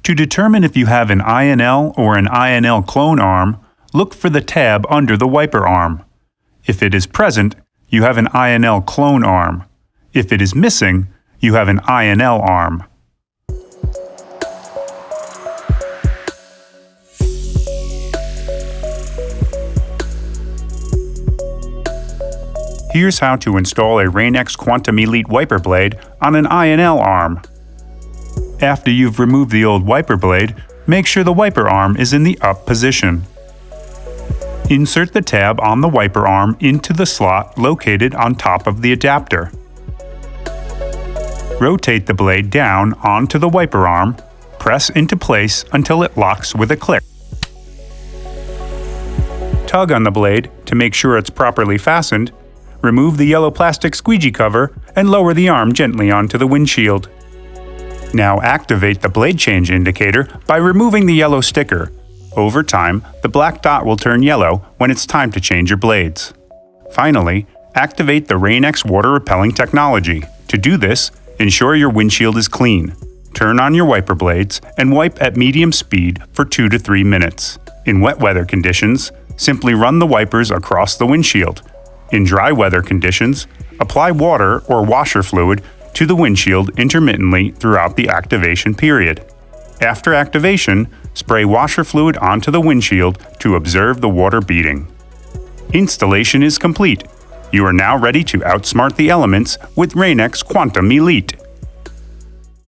To determine if you have an INL or an INL clone arm, look for the tab under the wiper arm. If it is present, you have an INL clone arm. If it is missing, you have an INL arm. Here's how to install a Rain-X Quantum Elite wiper blade on an INL arm. After you've removed the old wiper blade, make sure the wiper arm is in the up position. Insert the tab on the wiper arm into the slot located on top of the adapter. Rotate the blade down onto the wiper arm, press into place until it locks with a click. Tug on the blade to make sure it's properly fastened, remove the yellow plastic squeegee cover, and lower the arm gently onto the windshield. Now activate the blade change indicator by removing the yellow sticker. Over time, the black dot will turn yellow when it's time to change your blades. Finally, activate the Rain-X water repelling technology. To do this, ensure your windshield is clean. Turn on your wiper blades and wipe at medium speed for 2 to 3 minutes. In wet weather conditions, simply run the wipers across the windshield. In dry weather conditions, apply water or washer fluid to the windshield intermittently throughout the activation period. After activation, spray washer fluid onto the windshield to observe the water beading. Installation is complete. You are now ready to outsmart the elements with Rain-X Quantum Elite.